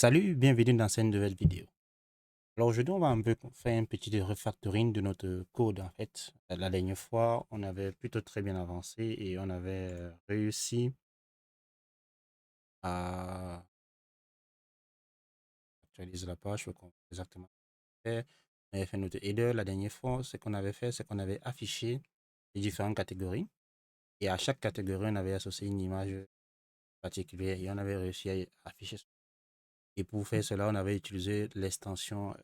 Salut, bienvenue dans cette nouvelle vidéo. Alors aujourd'hui, on va un peu faire un petit refactoring de notre code en fait. La dernière fois, on avait plutôt très bien avancé et on avait réussi à actualiser la page, je comprends exactement ce qu'on fait. On avait fait notre header la dernière fois. Ce qu'on avait fait, c'est qu'on avait affiché les différentes catégories et à chaque catégorie, on avait associé une image particulière et on avait réussi à afficher ça. Et pour faire cela, on avait utilisé l'extension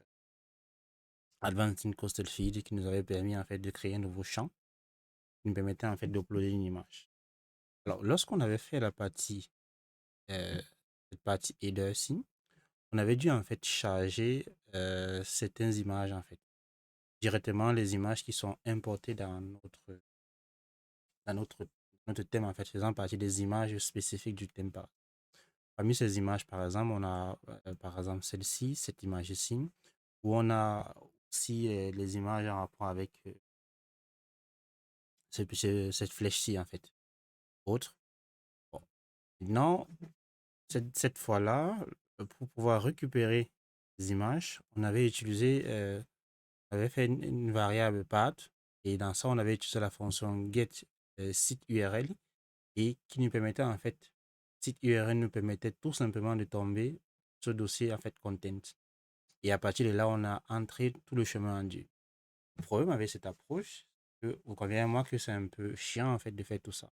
Advanced Coastal Feed qui nous avait permis en fait de créer un nouveau champ qui nous permettait en fait d'uploader une image. Alors, lorsqu'on avait fait euh, cette partie header ci, on avait dû en fait charger certaines images en fait, directement les images qui sont importées dans notre thème en fait, faisant partie des images spécifiques du thème. Parmi ces images, par exemple, on a par exemple celle-ci, cette image ici, où on a aussi les images en rapport avec cette flèche-ci en fait. Autre. Bon. Maintenant, cette fois-là, pour pouvoir récupérer les images, on avait fait une variable path et dans ça, on avait utilisé la fonction get site URL et qui nous permettait en fait, site URL nous permettait tout simplement de tomber ce dossier en fait content. Et à partir de là, on a entré tout le chemin endu. Le problème avec cette approche, que vous convenez à moi que c'est un peu chiant en fait de faire tout ça.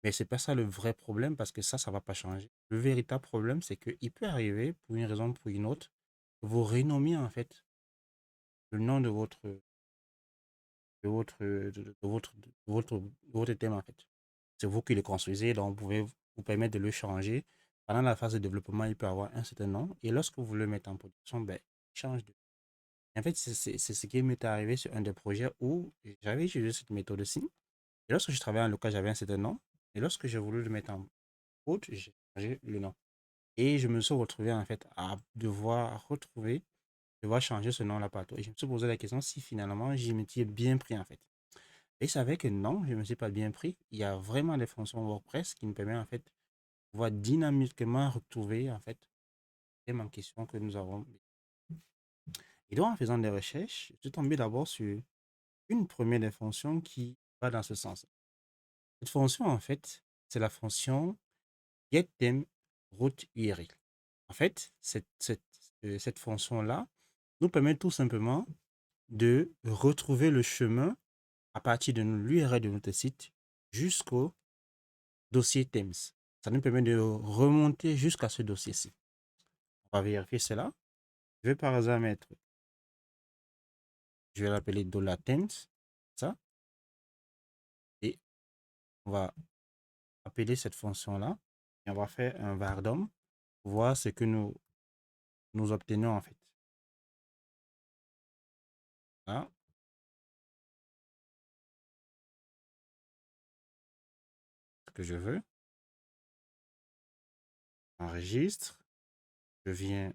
Mais c'est pas ça le vrai problème parce que ça va pas changer. Le véritable problème, c'est qu'il peut arriver, pour une raison ou pour une autre, que vous renommiez en fait le nom de votre thème en fait. C'est vous qui le construisez, donc vous pouvez vous permettre de le changer. Pendant la phase de développement, il peut avoir un certain nom. Et lorsque vous le mettez en production, ben, il change de. En fait, c'est ce qui m'est arrivé sur un des projets où j'avais utilisé cette méthode-ci. Et lorsque je travaillais en local, j'avais un certain nom. Et lorsque j'ai voulu le mettre en prod, j'ai changé le nom. Et je me suis retrouvé en fait à devoir changer ce nom-là partout. Et je me suis posé la question si finalement j'y m'étais bien pris en fait. Et je savais que non, je ne me suis pas bien pris. Il y a vraiment des fonctions WordPress qui me permettent en fait de pouvoir dynamiquement retrouver en fait le thème en question que nous avons. Et donc en faisant des recherches, je suis tombé d'abord sur une première des fonctions qui va dans ce sens. Cette fonction en fait, c'est la fonction getTheme_route_URL. En fait, cette fonction-là nous permet tout simplement de retrouver le chemin à partir de l'URL de notre site jusqu'au dossier Themes. Ça nous permet de remonter jusqu'à ce dossier-ci. On va vérifier cela. Je vais par hasard mettre, je vais l'appeler $Themes, ça, et on va appeler cette fonction-là et on va faire un var_dom pour voir ce que nous obtenons en fait. Là, ce que je veux, enregistre, je viens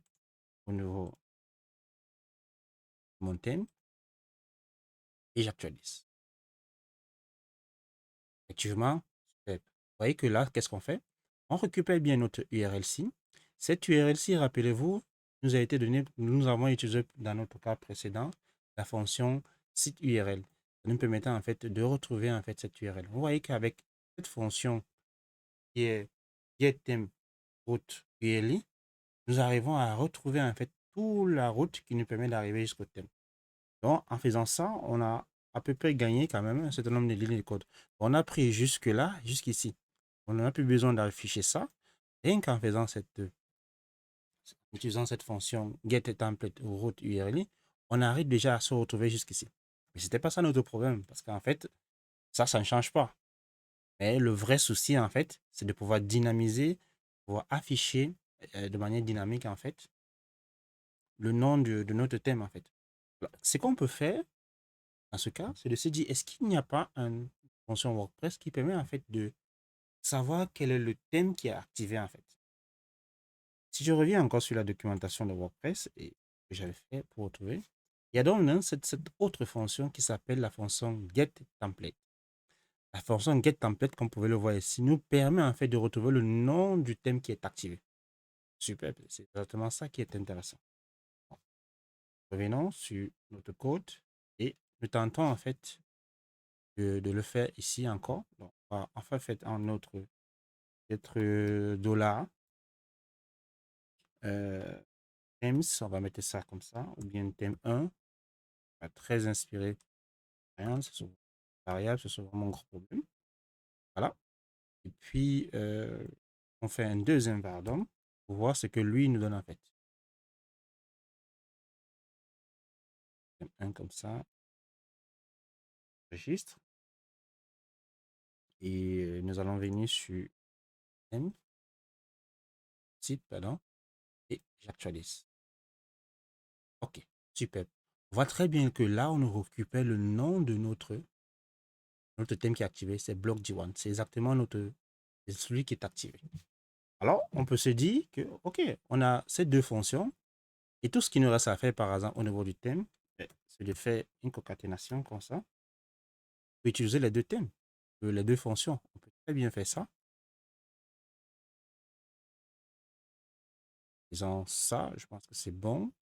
au niveau de mon thème et j'actualise. Effectivement, vous voyez que là, qu'est-ce qu'on fait? On récupère bien notre URL-ci. Cette URL-ci, rappelez-vous, nous a été donnée, nous avons utilisé dans notre cas précédent la fonction site URL. Ça nous permettait en fait de retrouver en fait cette URL. Vous voyez qu'avec cette fonction qui est getTheme route URL, nous arrivons à retrouver en fait toute la route qui nous permet d'arriver jusqu'au thème. Donc, en faisant ça, on a à peu près gagné quand même un certain nombre de lignes de code. On a pris jusque-là, jusqu'ici. On n'a plus besoin d'afficher ça. Rien qu'en faisant en utilisant cette fonction getTemplate route URL, on arrive déjà à se retrouver jusqu'ici. Mais ce n'était pas ça notre problème, parce qu'en fait, ça ne change pas. Mais le vrai souci, en fait, c'est de pouvoir dynamiser, pouvoir afficher de manière dynamique, en fait, le nom de notre thème, en fait. Alors, ce qu'on peut faire, dans ce cas, c'est de se dire, est-ce qu'il n'y a pas une fonction WordPress qui permet, en fait, de savoir quel est le thème qui est activé, en fait. Si je reviens encore sur la documentation de WordPress et que j'avais fait pour retrouver, il y a donc cette autre fonction qui s'appelle la fonction getTemplate. La fonction getTemplate, comme vous pouvez le voir ici, nous permet en fait de retrouver le nom du thème qui est activé. Super, c'est exactement ça qui est intéressant. Bon, revenons sur notre code et nous tentons en fait de le faire ici encore. Donc, on va enfin faire un autre dollar. Themes, on va mettre ça comme ça, ou bien thème 1, pas très inspiré. Rien, c'est sur variable, c'est vraiment un gros problème. Voilà. Et puis, on fait un deuxième pardon pour voir ce que lui nous donne en fait. Thème 1 comme ça, registre. Et nous allons venir sur thème, site, pardon, et j'actualise. OK, super. On voit très bien que là, on nous récupère le nom de notre thème qui est activé, c'est bloc D1. C'est exactement c'est celui qui est activé. Alors, on peut se dire que, OK, on a ces deux fonctions et tout ce qui nous reste à faire, par exemple, au niveau du thème, c'est de faire une concaténation comme ça. On peut utiliser les deux thèmes, les deux fonctions. On peut très bien faire ça. Disons ça, je pense que c'est bon.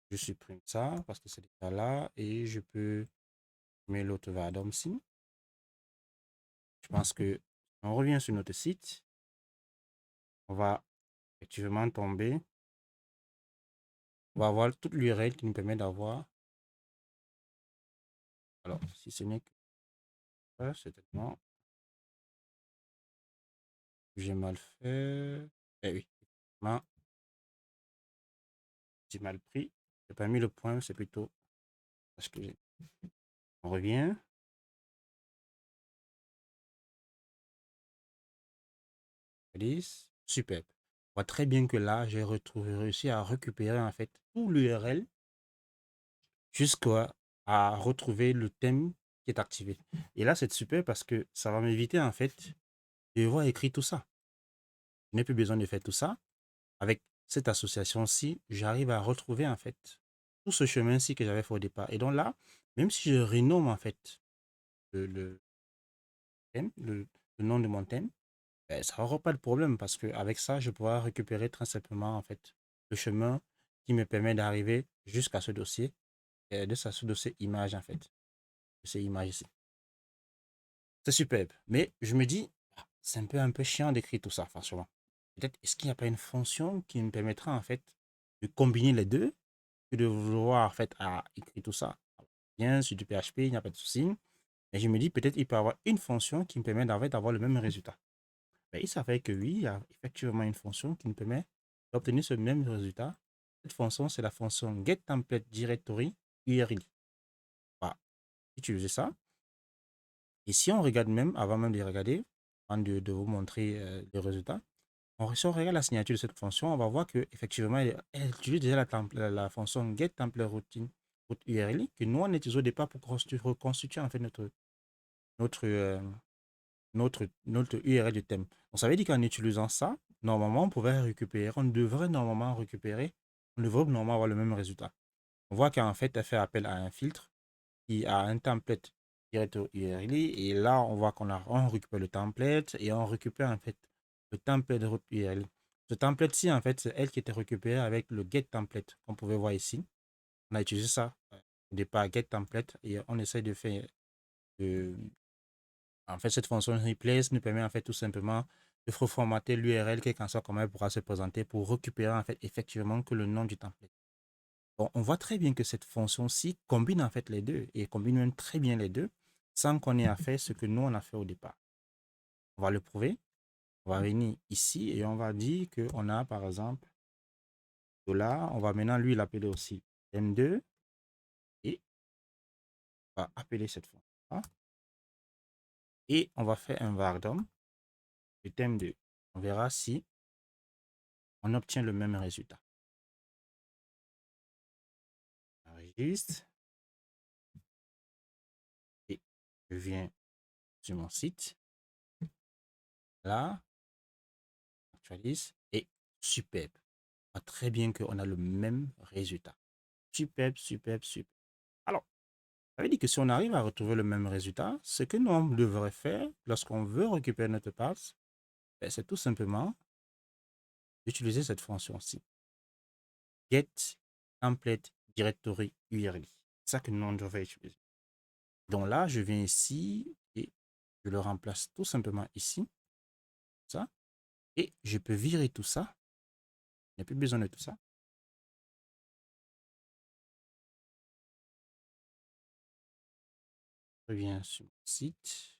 Je supprime ça parce que c'est déjà là et je peux mettre l'autre Vardom ici. Je pense que on revient sur notre site. On va effectivement tomber. On va avoir toute l'URL qui nous permet d'avoir. Alors, si ce n'est que ça, c'est tellement. J'ai mal fait. Eh oui, j'ai mal pris. J'ai pas mis le point, c'est plutôt parce que on revient. Super. On voit très bien que là, j'ai réussi à récupérer en fait tout l'URL jusqu'à retrouver le thème qui est activé. Et là, c'est super parce que ça va m'éviter en fait de devoir écrire tout ça. Je n'ai plus besoin de faire tout ça. Avec cette association-ci, j'arrive à retrouver en fait tout ce chemin-ci que j'avais fait au départ. Et donc là, même si je renomme en fait le thème, le nom de mon thème, ben, ça n'aura pas de problème parce qu'avec ça, je pourrai récupérer très simplement en fait le chemin qui me permet d'arriver jusqu'à ce dossier, de ce dossier image en fait, de ces images ici. C'est superbe. Mais je me dis, c'est un peu chiant d'écrire tout ça, franchement. Peut-être, est-ce qu'il n'y a pas une fonction qui me permettra en fait de combiner les deux que de vouloir en fait à écrire tout ça? Bien, sur du PHP, il n'y a pas de souci. Mais je me dis, peut-être il peut y avoir une fonction qui me permet d'avoir le même résultat. Ben, il s'avère que oui, il y a effectivement une fonction qui nous permet d'obtenir ce même résultat. Cette fonction, c'est la fonction getTemplateDirectory URL. On va utiliser ça. Et si on regarde même, avant même de regarder, avant de vous montrer le résultat, si on regarde la signature de cette fonction, on va voir qu'effectivement, elle utilise déjà la fonction getTemplateRoutine URL que nous, on utilise au départ pour reconstituer en fait notre, euh, notre URL du thème. Donc, ça veut dire qu'en utilisant ça, normalement, on devrait normalement récupérer, on devrait normalement avoir le même résultat. On voit qu'en fait, elle fait appel à un filtre qui a un template direct au URL. Et là, on voit on récupère le template et on récupère en fait le template de route URL. Ce template-ci, en fait, c'est elle qui était récupérée avec le get template qu'on pouvait voir ici. On a utilisé ça au départ, get template, et on essaie de faire. En fait, cette fonction replace nous permet en fait tout simplement de reformater l'URL, quel qu'en soit comment elle pourra se présenter, pour récupérer en fait effectivement que le nom du template. Bon, on voit très bien que cette fonction-ci combine en fait les deux et combine même très bien les deux sans qu'on ait à faire ce que nous on a fait au départ. On va le prouver. On va venir ici et on va dire qu'on a par exemple là, on va maintenant lui l'appeler aussi thème2 et on va appeler cette fonction-là et on va faire un vardom du thème2. On verra si on obtient le même résultat. On enregistre et je viens sur mon site. Là, actualise et superbe. On voit très bien qu'on a le même résultat. Superbe, superbe, superbe. Alors, ça veut dire que si on arrive à retrouver le même résultat, ce que nous on devrait faire lorsqu'on veut récupérer notre passe, ben, c'est tout simplement d'utiliser cette fonction-ci. Get template directory URL. C'est ça que nous, je vais utiliser. Donc là, je viens ici et je le remplace tout simplement ici. Ça. Et je peux virer tout ça. Il n'y a plus besoin de tout ça. Je reviens sur mon site.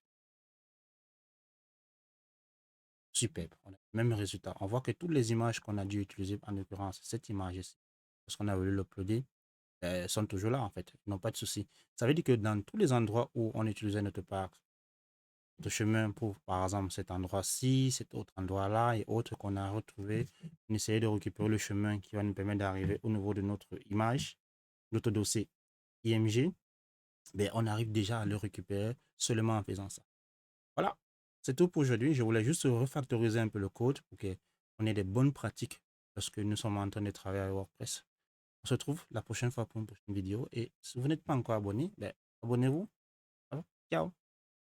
Superbe. On a le même résultat. On voit que toutes les images qu'on a dû utiliser, en l'occurrence cette image ici, parce qu'on a voulu l'uploader, sont toujours là en fait. Ils n'ont pas de souci. Ça veut dire que dans tous les endroits où on utilisait notre parc de chemin pour, par exemple, cet endroit-ci, cet autre endroit-là et autres qu'on a retrouvé, on essayait de récupérer le chemin qui va nous permettre d'arriver au niveau de notre image, notre dossier IMG, ben, on arrive déjà à le récupérer seulement en faisant ça. Voilà, c'est tout pour aujourd'hui. Je voulais juste refactoriser un peu le code pour qu'on ait des bonnes pratiques lorsque nous sommes en train de travailler avec WordPress. On se retrouve la prochaine fois pour une prochaine vidéo. Et si vous n'êtes pas encore abonné, ben, abonnez-vous. Ciao.